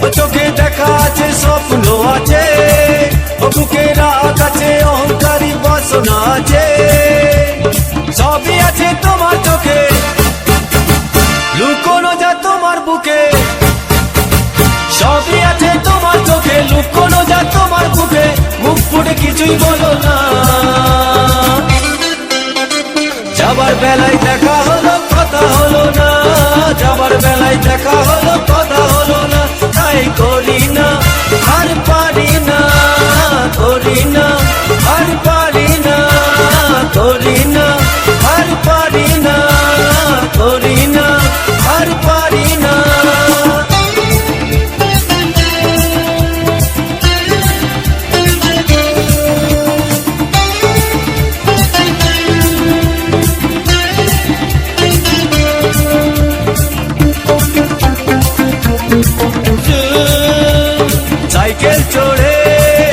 ও চোখে দেখা আছে স্বপ্ন আছে, ও বুকে রাগ আছে অহংকারী বাসনা আছে, সবই আছে তোমার চোখে লুকোনো যা তোমার বুকে, সবই আছে তোমার চোখে লুকোনো যা তোমার বুকে, মুখ ফুটে কিছুই বলো না। যাবার বেলায় দেখা হলো কথা হলো না, যাবার বেলায় দেখা হলো কথা হলো না, তাই করি না আর পারি না, করি না আর পারি না, করি না আর পারি না, করি না আর পারি না। সাইকেল চড়ে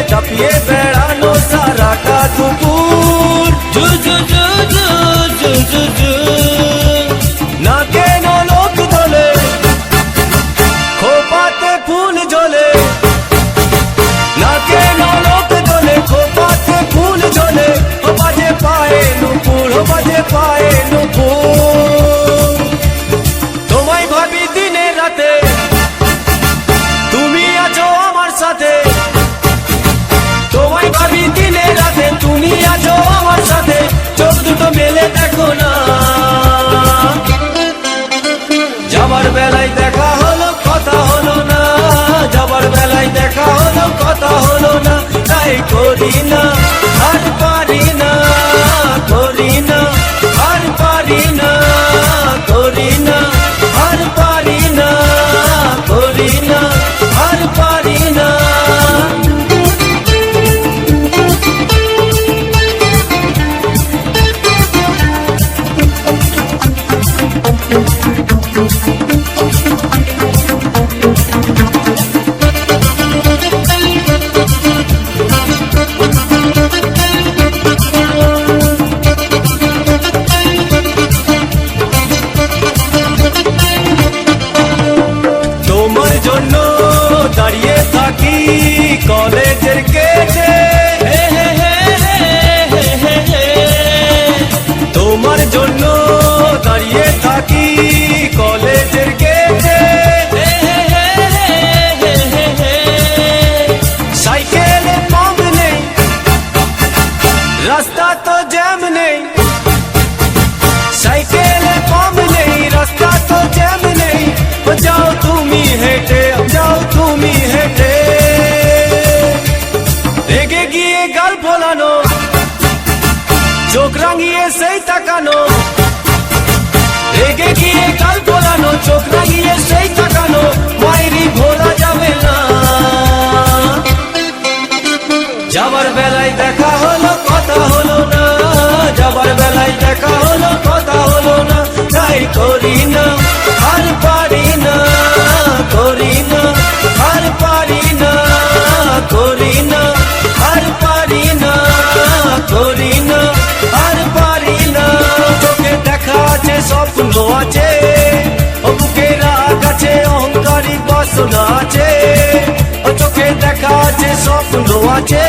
চাপিয়ে বেড়ানো সারাটা দুপুর, না কেন লোক দোলে খোপাতে ফুল ঝোলে, না কেন লোক দোলে খোপাতে ফুল ঝোলে, ও বাজে পায়ে নুপুর, ও বাজে পায়ে নুপুর। তোমায় ভাবি দিনে রাতে তুমি আছো আমার সাথে, তোমায় ভাবি দিনে রাতে তুমি আছো আমার সাথে, চোখ দুটো মেলে দেখো না। যাবার বেলায় দেখা হলো কথা হলো না, যাবার বেলায় দেখা হলো কথা হলো না, তাই করি না আর পারি না, করি না আর পারি না, করি না আর পারি না, করি না আর পারি না। তোমার জন্য দাঁড়িয়ে থাকি কলেজের গেটে, তোমার জন্য দাঁড়িয়ে থাকি কলেজের গেটে, সাইকেলে পাম্প নেই রাস্তা তো জ্যাম নেই, সাইকেলে পাম্প নেই রাস্তা তো জ্যাম নেই, যাও তুমি হেঁটে, যাও তুমি হেঁটে, রেগে গিয়ে গাল ফোলানো চোখ রাঙিয়ে সেই তাকানো, রেগে গিয়ে গাল ফোলানো চোখ রাঙিয়ে সেই তাকানো, মাইরি ভোলা যাবে না। যাবার বেলায় দেখা হলো কথা হলো না, যাবার বেলায় দেখা হলো কথা হলো না, তাই করি না আর পারি না, করি না আর পারি না, করি না আর পারি না, করি না আর পারি না। চোখে দেখা আছে স্বপ্ন আছে, ও বুকে রাগ আছে অহংকারী বাসনা আছে, ও চোখে দেখা আছে স্বপ্ন আছে,